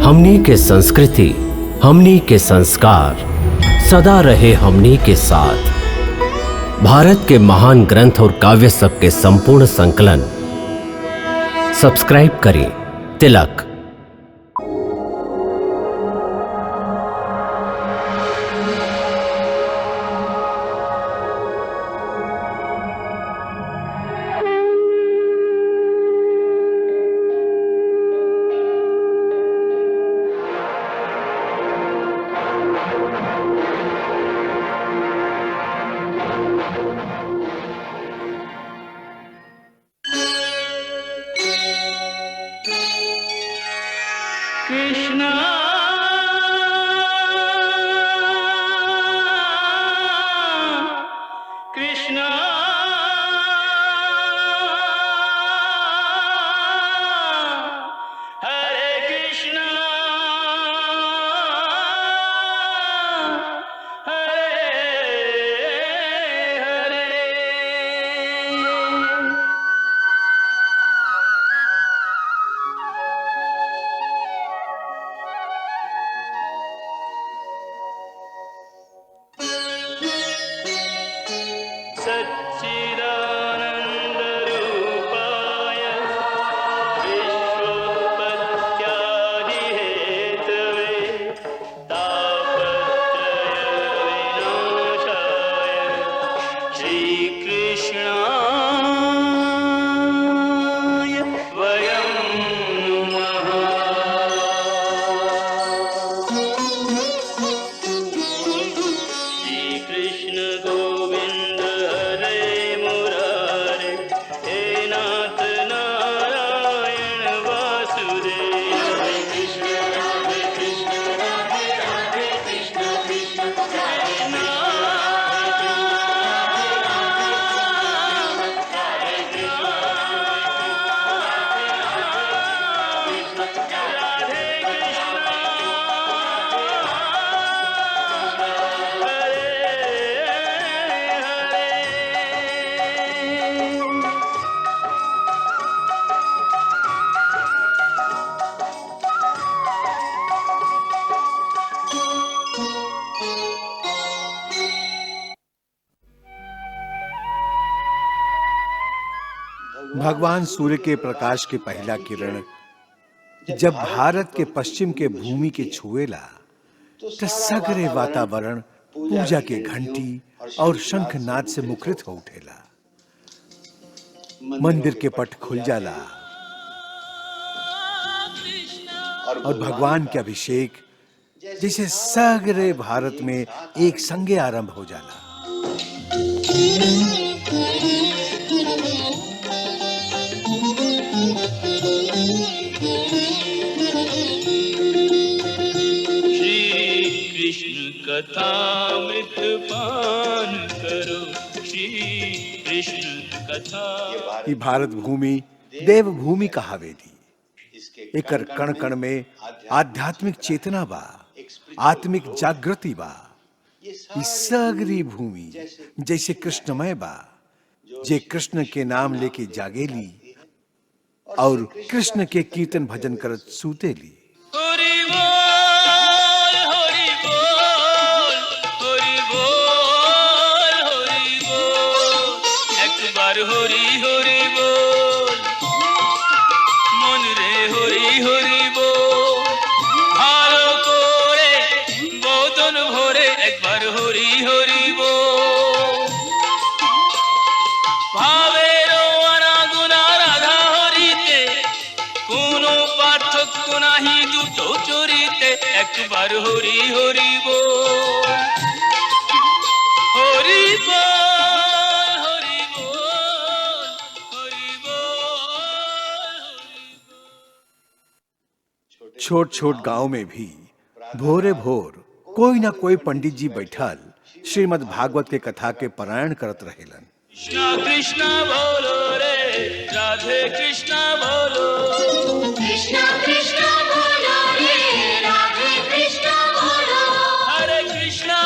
हमनी के संस्कृति, हमनी के संस्कार सदा रहे हमनी के साथ। भारत के महान ग्रंथ और काव्य सब के संपूर्ण संकलन सब्सक्राइब करें तिलक। कृष्णा कृष्णा हरे कृष्णा हरे हरे। सच्चिदानन्दरूपाय विश्वोत्पत्त्यादिहेतवे तापत्रयविनाशाय श्रीकृष्णाय वयं नमः। श्रीकृष्ण गोविंद हरे मुरारे, हे नाथ नारायण वासुदेव। हरे कृष्ण राधे राधे कृष्ण कृष्ण कृष्ण भगवान सूर्य के प्रकाश के पहला किरण जब भारत के पश्चिम के भूमि के छुएला तो सगरे वातावरण पूजा के घंटी और शंखनाद से मुखरित हो उठेला। मंदिर के पट खुल जाला और भगवान के अभिषेक जैसे सगरे भारत में एक संगे आरंभ हो जाला। कथामृत पान करो, श्री कृष्ण कथा। ये भारत भूमि देव भूमि कहावेली। एकर कण कण में आध्यात्मिक चेतना बा, आत्मिक जागृति बा। ये सगरी भूमि जैसे कृष्णमय बा, जे कृष्ण के नाम लेके जागेली और कृष्ण के कीर्तन भजन करत सूतेली। हरि हरि बोल, मन रे हरि हरि बोल, भालो करे बदन भरे एक बार हरि हरि बोल। भावेर अनागुना राधा हरिते, कोनो पार्थक्य नाही दुटो चरिते एक बार हरि हरि बोल, हरि बोल। छोट छोट गांव में भी भोरे भोर कोई ना कोई पंडित जी बैठल श्रीमद् भागवत के कथा के पारायण करत रहेलन। कृष्णा कृष्णा बोलो रे, राधे कृष्णा बोलो, कृष्णा कृष्णा बोलो रे, राधे कृष्णा बोलो, हरे कृष्णा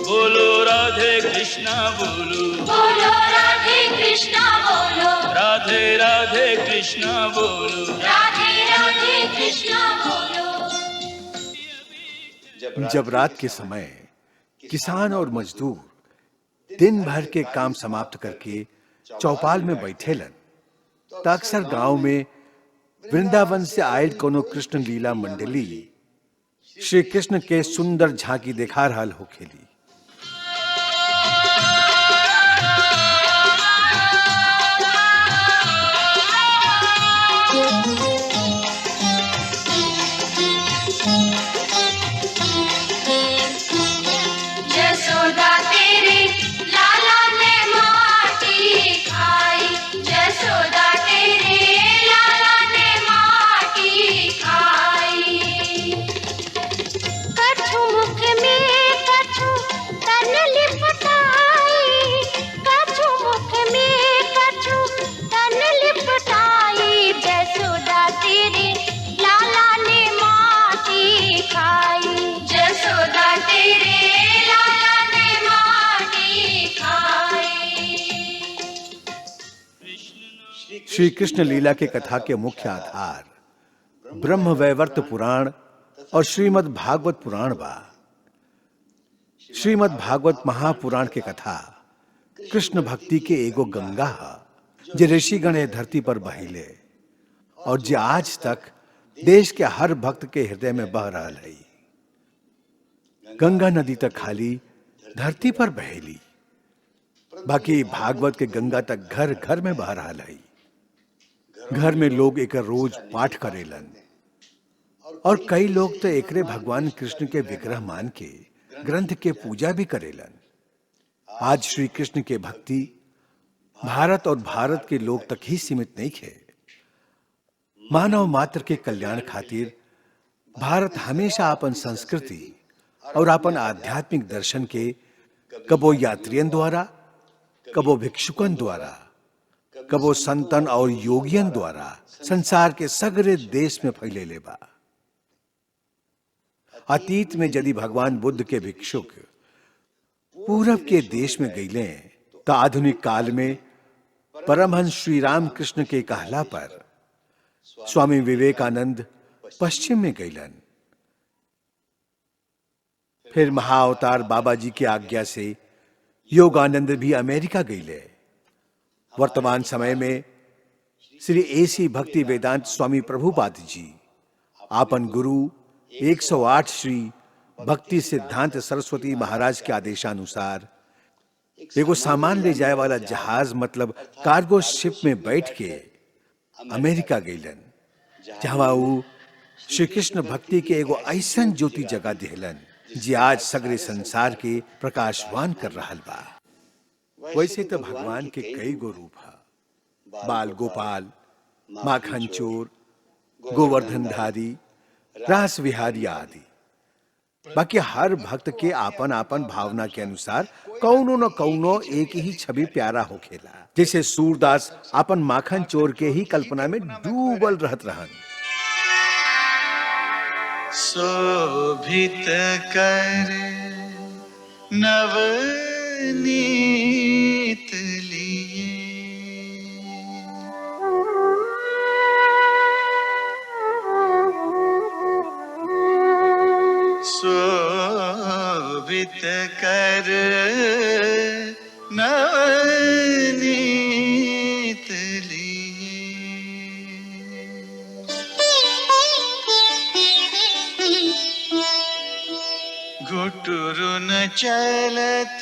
बोलो राधे राधे कृष्णा बोलो, बोलो राधे कृष्णा बोलो, राधे राधे कृष्णा बोलो, राधे राधे कृष्णा बोलो। जब रात के समय किसान और मजदूर दिन भर के काम समाप्त करके चौपाल में बैठेलन, त अक्सर गांव में वृंदावन से आयल कोनो कृष्ण लीला मंडली श्री कृष्ण के सुंदर झांकी देखा रहल होखेली। जसोदा तेरे लाला ने माटी खाई, जसोदा तेरे लाला ने माटी खाई। कछु मुख में कछु तन लिपटाई, कछु मुख में कछु तन लिपटाई। जसोदा तेरे लाला ने माटी खाई, जसोदा तेरे लाला ने माटी खाई। श्री कृष्ण लीला के कथा के मुख्य आधार ब्रह्म वैवर्त पुराण और श्रीमद् भागवत पुराण बा। श्रीमद् भागवत महापुराण के कथा कृष्ण भक्ति के एगो गंगा है जे ऋषिगण ए धरती पर बहिले और जे आज तक देश के हर भक्त के हृदय में बह रहल है। गंगा नदी तक खाली धरती पर बहेली, बाकी भागवत के गंगा तक घर घर में बह रहल है। घर में लोग एक रोज पाठ करेलन और कई लोग तो एकरे भगवान कृष्ण के विग्रह मान के ग्रंथ के पूजा भी करेलन। आज श्री कृष्ण के भक्ति भारत और भारत के लोग तक ही सीमित नहीं है। मानव मात्र के कल्याण खातिर भारत हमेशा अपन संस्कृति और अपन आध्यात्मिक दर्शन के कबो यात्रियन द्वारा, कबो भिक्षुकन द्वारा, कबो संतन और योगियन द्वारा संसार के सगरे देश में फैलेले बा। अतीत में यदि भगवान बुद्ध के भिक्षुक पूरब के देश में गईले, तो आधुनिक काल में परमहंस श्री राम कृष्ण के कहला पर स्वामी विवेकानंद पश्चिम में गईलन। फिर महाअवतार बाबा जी की आज्ञा से योगानंद भी अमेरिका गईले। वर्तमान समय में श्री एसी भक्ति वेदांत स्वामी प्रभुपाद जी आपन गुरु 108 श्री भक्ति सिद्धांत सरस्वती महाराज के आदेशानुसार एगो सामान ले जाए वाला जहाज मतलब कार्गो शिप में बैठ के अमेरिका गईलन, जहां वो श्री कृष्ण भक्ति के एगो ऐसन ज्योति जगा दिहलन जी आज सगरे संसार के प्रकाशवान कर रहल बा। वैसे तो भगवान के कई गो रूप है, बाल गोपाल, माखन चोर, गोवर्धनधारी, रास विहारी आदि। बाकी हर भक्त के आपन आपन भावना के अनुसार कौनो न कौनो एक ही छवि प्यारा होखेला। जैसे सूरदास आपन माखन चोर के ही कल्पना में डूबल रहत रहन। शोभित कर नवनीत लिए, शोभित कर नवनीत लिए। घुटुरु न चलत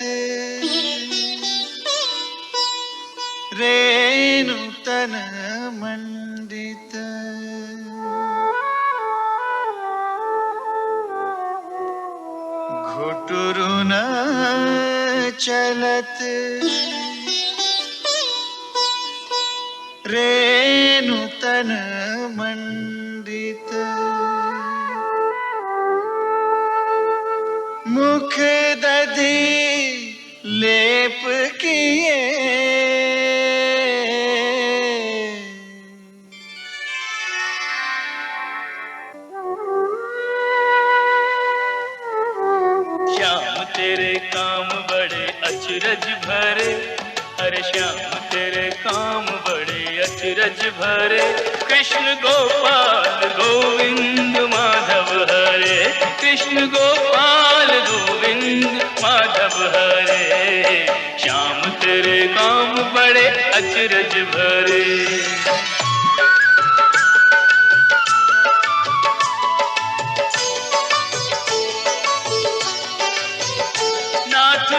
रेणु तन मंडित, घुटुरु न चलत रेणु तन मंडित। मुख दधि लेप किए, श्याम तेरे काम बड़े अचरज भरे, हरे श्याम तेरे काम बड़े अचरज भरे। कृष्ण गोपाल गोविंद माधव हरे, कृष्ण गोपाल गोविंद माधव हरे। श्याम तेरे काम बड़े अचरज भरे।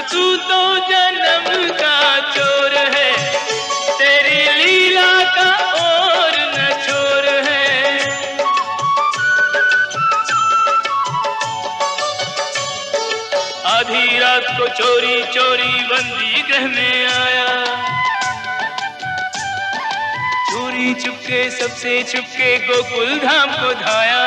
तू तो जन्म का चोर है, तेरी लीला का और न छोर है। आधी रात को चोरी चोरी बंदी गृह में आया, चोरी चुपके सबसे छुपके गोकुल धाम को धाया।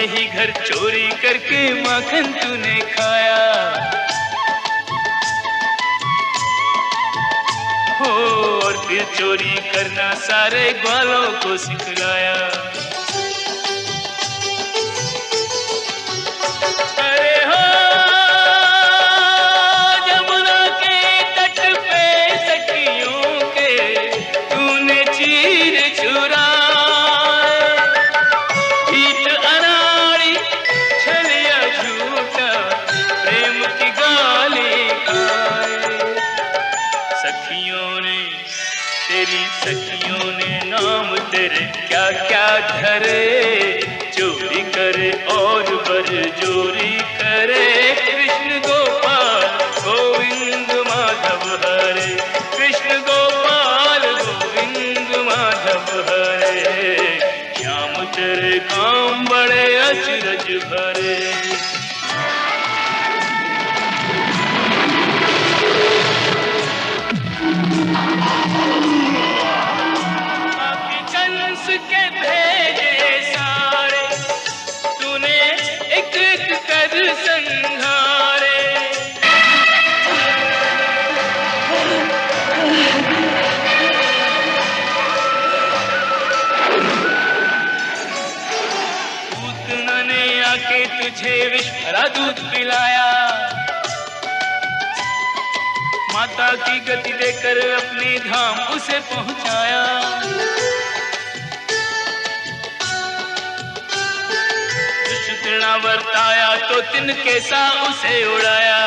ही घर चोरी करके माखन तूने खाया हो, और फिर चोरी करना सारे ग्वालों को सिखलाया। अरे हो जमुना के तट पे सखियों के तूने चीर चुरा, सखियों ने नाम तेरे क्या क्या धरे। चोरी करे और बरजोरी करे, कृष्ण गोपाल गोविंद माधव हरे, कृष्ण गोपाल गोविंद माधव हरे। श्याम तेरे काम बड़े अचरज भरे। के भेजे सारे तूने एक एक कर संघारे। पूतना ने आके तुझे विष भरा दूध पिलाया, माता की गति देकर अपने धाम उसे पहुंचाया। तृष्णा वर्ताया तो तिनके सा उसे उड़ाया।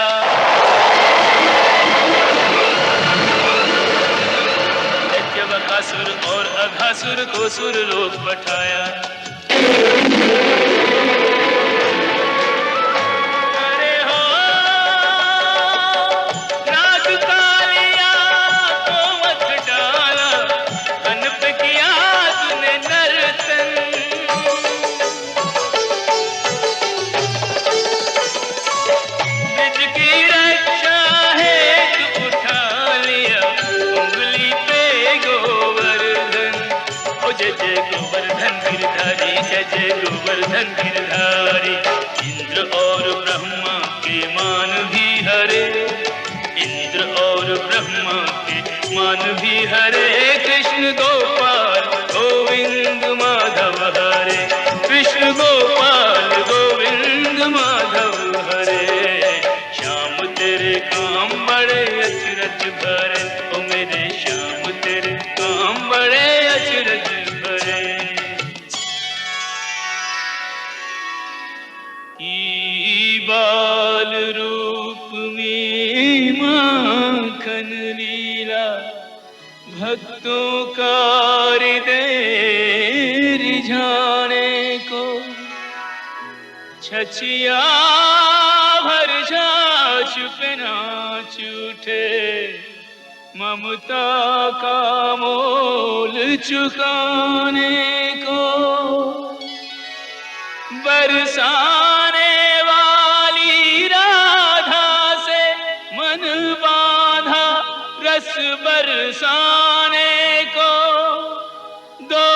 दैत्य बकासुर और अघासुर को सुरलोक पठाया। अरे हो नाग कालिया को मत डाला, कन पे किया तूने नर्तन। जय जय गोवर्धन गिरधारी, जय जय गोवर्धन गिरधारी। इंद्र और ब्रह्मा के मान भी हरे, इंद्र और ब्रह्मा के मान भी हरे। कृष्ण गोपाल गोविंद माधव हरे, कृष्ण गोपाल गोविंद माधव हरे। श्याम तेरे काम बड़े अचरज भरे, ओ मेरे श्याम तेरे काम बड़े अचरज भरे। बाल रूप में माखन लीला, भक्तों का हृदय रिझाने को। छछिया भर छाछ पे नाच उठे, ममता का मोल चुकाने को। बरसाने वाली राधा से मन बांधा, रस बरसाने को। दो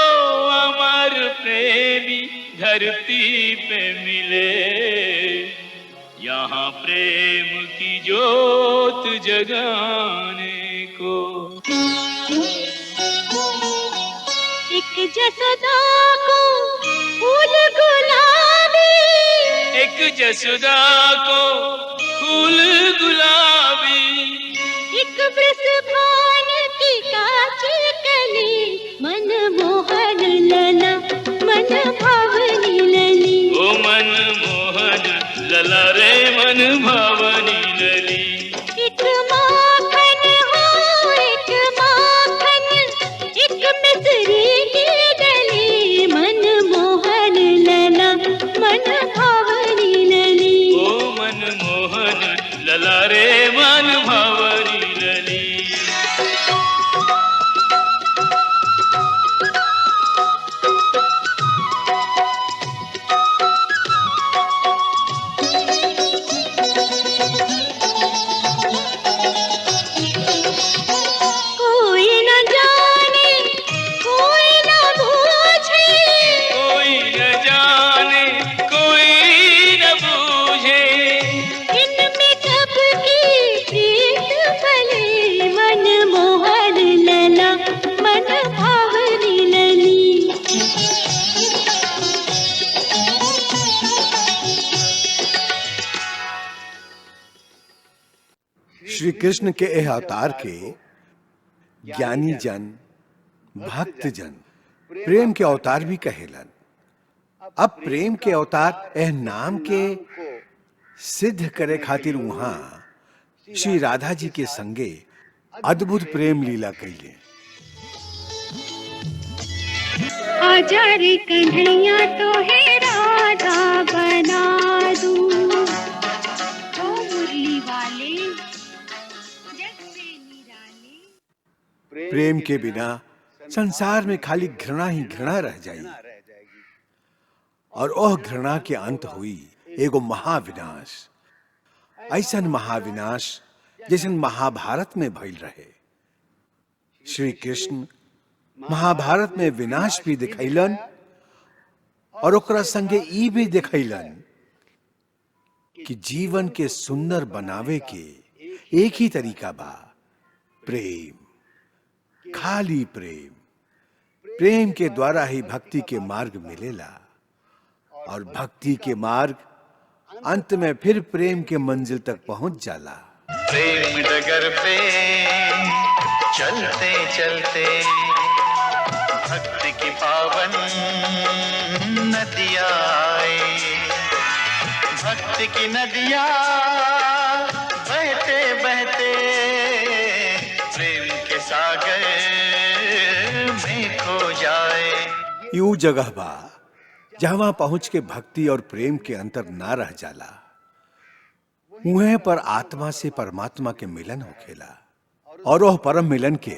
अमर प्रेमी धरती पे मिले, यहाँ प्रेम की ज्योत जगाने को। एक जसोदा को फूल गुलाबी, एक जसोदा को फूल गुलाबी, एक वृषभान की काची कली, मन मोहन लला मन भावनी लली। ओ मन मोहन लला रे मन भावनी लली। एक माखन हो एक माखन, एक मिसरी की डली, मन मोहन लला मन भावनी लली। ओ मन मोहन लला रे मन भावनी लली। कोई न जाने कोई न बूझे, कोई न जाने कोई न बूझे, इनमें कब की प्रीत पले, मन मोहन लला मन भावनी लली। श्री कृष्ण के यह अवतार के ज्ञानी जन, भक्त जन प्रेम के अवतार भी कहेलन। अब प्रेम के अवतार यह नाम के सिद्ध करे खातिर वहां श्री राधा जी के संगे अद्भुत प्रेम लीला कैले। आजा रे कन्हैया तो है राधा बना दूं, ओ मुरली वाले जग से निराले। प्रेम के बिना संसार में खाली घृणा ही घृणा रह जाएगी, और ओह घृणा के अंत हुई एगो महाविनाश। ऐसन महाविनाश जैसन महाभारत में भइल रहे। श्री कृष्ण महाभारत में विनाश भी दिखैलन और ओकरा संगे ई भी दिखैलन कि जीवन के सुंदर बनावे के एक ही तरीका बा, प्रेम, खाली प्रेम। प्रेम के द्वारा ही भक्ति के मार्ग मिलेला, और भक्ति के मार्ग अंत में फिर प्रेम के मंजिल तक पहुंच जाला। प्रेम डगर पे चलते चलते भक्ति की पावन नदियाँ आए, भक्ति की नदियाँ बहते बहते प्रेम के सागर में खो जाए। यू जगह बा जहां पहुंच के भक्ति और प्रेम के अंतर ना रह जाला। उहे पर आत्मा से परमात्मा के मिलन होखेला, और वह परम मिलन के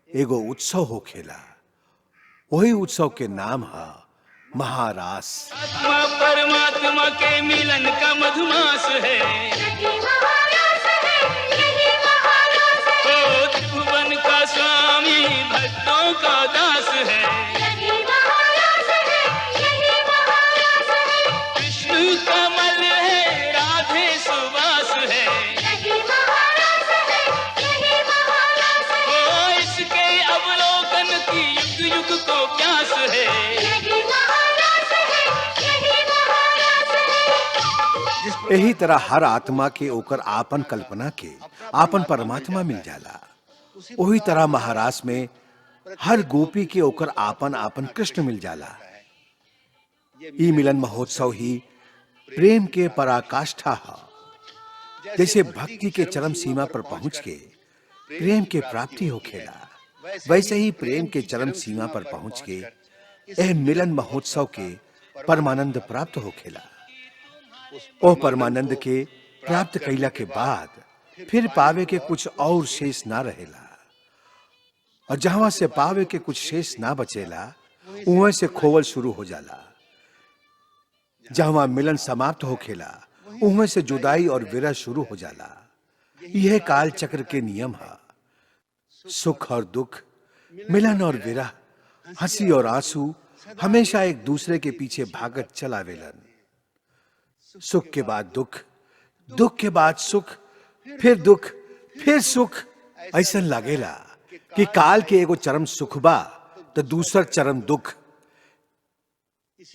एगो उत्सव होखेला। वही उत्सव के नाम है महारास। आत्मा परमात्मा के मिलन का मधुमास है, यही महारास है, यही महारास है, ओ त्रिभुवन का स्वामी भक्तों का दास है। यही महारास है, यही महारास है, कृष्ण कमल है, राधे सुवास है, यही महारास है, यही महारास है, ओ इसके अवलोकन की युग युग को प्यास है। यही महारास है, यही महारास है। यही तरह हर आत्मा के ओकर आपन कल्पना के आपन परमात्मा मिल जाला। वही तरह महारास में हर गोपी के ओकर आपन आपन कृष्ण मिल जाला। ई मिलन महोत्सव ही प्रेम के पराकाष्ठा है। जैसे भक्ति के चरम सीमा पर पहुंच के प्रेम के प्राप्ति होखेला, वैसे ही प्रेम के चरम सीमा पर पहुंच के यह मिलन महोत्सव के परमानंद प्राप्त होखेला। ओ परमानंद के प्राप्त कैला के बाद फिर पावे के कुछ और शेष ना रहेला, और जहां से पावे के कुछ शेष ना बचेला उहाँ से खोवल शुरू हो जाला। जहां मिलन समाप्त होखेला उहाँ से जुदाई और विरह शुरू हो जाला। यह काल चक्र के नियम है। सुख और दुख, मिलन और विरह, हंसी और आंसू हमेशा एक दूसरे के पीछे भागत चलावेलन। सुख के बाद दुख, दुख के बाद सुख, फिर दुख, फिर सुख। ऐसा लागेला कि काल के एगो चरम सुख बा तो दूसर चरम दुख।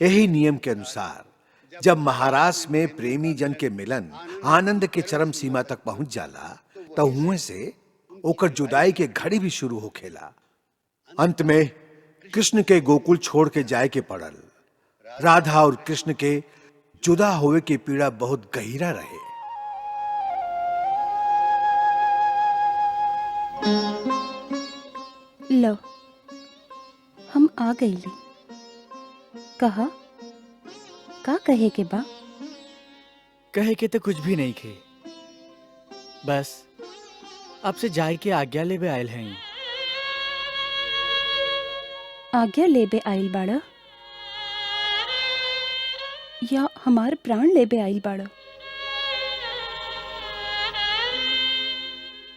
यही नियम के अनुसार जब महाराष्ट्र में प्रेमी जन के मिलन आनंद के चरम सीमा तक पहुंच जाला, तो हुए से ओकर जुदाई के घड़ी भी शुरू हो खेला। अंत में कृष्ण के गोकुल छोड़ के जाए के पड़ल। राधा और कृष्ण के जुदा होवे की पीड़ा बहुत गहरा रहे। लो, हम आ गईली। कहा का कहे के बा? कहे के तो कुछ भी नहीं खे, बस आपसे जाए के आज्ञा लेबे आयल हैं। आज्ञा लेबे आइल बाड़ा या हमार प्राण लेबे आइल बाड़ा?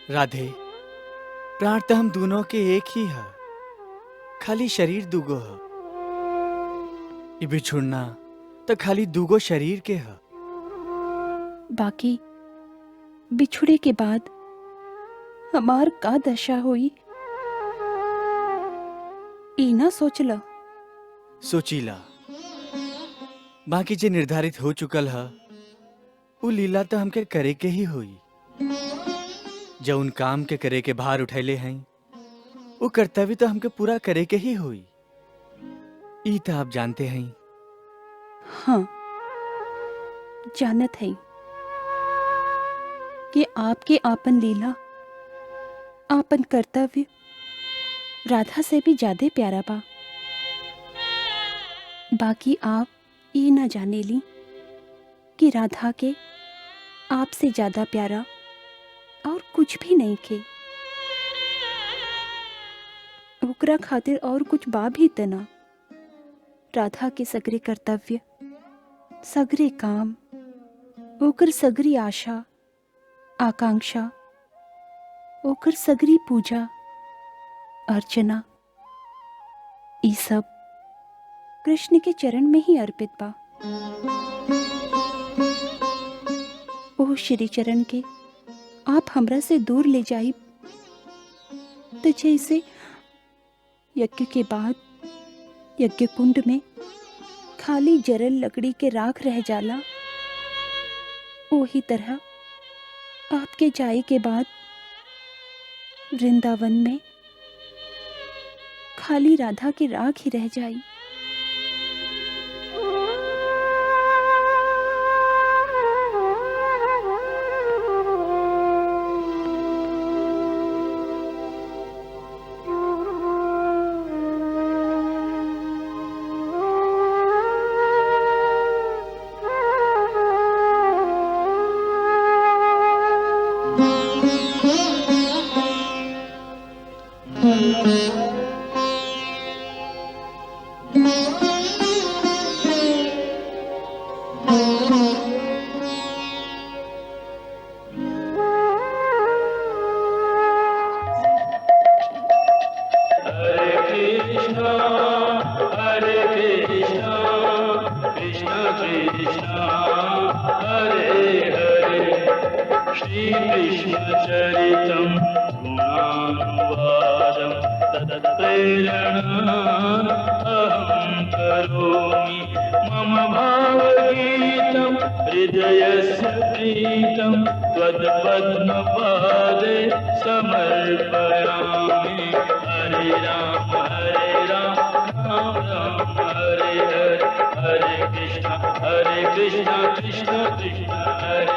राधे, प्राण तो हम दोनों के एक ही है, खाली शरीर दूगो है। ये बिछुड़ना तो खाली दूगो शरीर के है। बाकी बिछुड़े के बाद हमार का दशा हुई, ई ना सोचला। सोचीला, बाकी जे निर्धारित हो चुकल है वो लीला तो हमके करे के ही हुई। जो उन काम के करे के भार उठैले हैं वो कर्तव्य तो हमके पूरा करे के ही हुई। ई तो आप जानते हैं। हाँ, जानत है कि आपके आपन लीला, आपन कर्तव्य राधा से भी ज्यादा प्यारा बा। बाकी आप ये ना जाने ली कि राधा के आपसे ज्यादा प्यारा और कुछ भी नहीं खे। ओकरा खातिर और कुछ बा भी तना। राधा के सगरे कर्तव्य, सगरे काम, ओकर सगरी आशा आकांक्षा, ओकर सगरी पूजा अर्चना, ई सब कृष्ण के चरण में ही अर्पित बा। ओ श्री चरण के आप हमरा से दूर ले जाई तो जैसे यज्ञ के बाद यज्ञ कुंड में खाली जरल लकड़ी के राख रह जाला, ओही तरह आपके जाए के बाद वृंदावन में खाली राधा की राख ही रह जाई। Hare Krishna, Krishna Krishna, Hare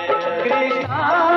Krishna.